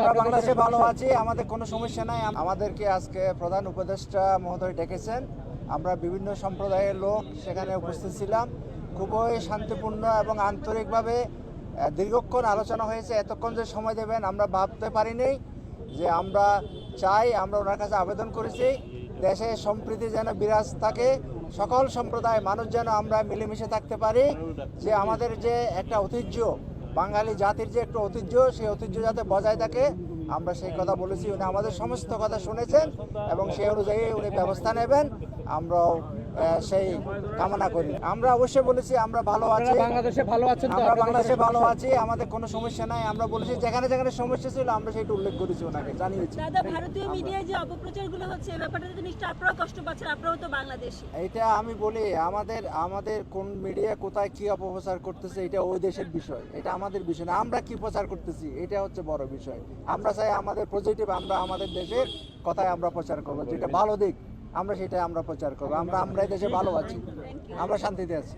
আমরা বাংলাদেশে ভালো আছি, আমাদের কোনো সমস্যা নাই। আমাদেরকে আজকে প্রধান উপদেষ্টা মহোদয় ডেকেছেন, আমরা বিভিন্ন সম্প্রদায়ের লোক সেখানে উপস্থিত ছিলাম। খুবই শান্তিপূর্ণ এবং আন্তরিকভাবে দীর্ঘক্ষণ আলোচনা হয়েছে। এতক্ষণ যে সময় দেবেন আমরা ভাবতে পারিনি। যে আমরা চাই, আমরা ওনার কাছে আবেদন করেছি দেশে সম্প্রীতি যেন বিরাজ থাকে, সকল সম্প্রদায় মানুষ যেন আমরা মিলেমিশে থাকতে পারি। যে আমাদের যে একটা ঐতিহ্য, বাঙালি জাতির যে একটা ঐতিহ্য, সেই ঐতিহ্য যাতে বজায় থাকে, আমরা সেই কথা বলেছি। উনি আমাদের সমস্ত কথা শুনেছেন এবং সেই অনুযায়ী উনি ব্যবস্থা নেবেন, আমরাও সেই কামনা করি। আমরা অবশ্যই বলেছি আমরা ভালো আছি, বাংলাদেশে ভালো আছেন, আমরা বাংলাদেশে ভালো আছি, আমাদের কোনো সমস্যা নাই। আমরা বলেছি যেখানে যেখানে সমস্যা ছিল আমরা সেটা উল্লেখ করেছি, ওনাকে জানিয়েছি। দাদা, ভারতীয় মিডিয়ায় যে অপপ্রচারগুলো হচ্ছে এই ব্যাপারটাতে নিশ্চয়ই আপনারাও কষ্ট পাচ্ছেন, আপনারাও তো বাংলাদেশী। এটা আমি বলি, আমাদের কোন মিডিয়া কোথায় কি অপপ্রচার করতেছে এটা ওই দেশের বিষয়, এটা আমাদের বিষয় না। আমরা কি প্রচার করতেছি এটা হচ্ছে বড় বিষয়। আমরা চাই আমাদের পজিটিভ, আমরা আমাদের দেশের কথায় আমরা প্রচার করবো, যেটা ভালো দিক আমরা সেটা আমরা প্রচার করবো। আমরা এই দেশে ভালো আছি, আমরা শান্তিতে আছি।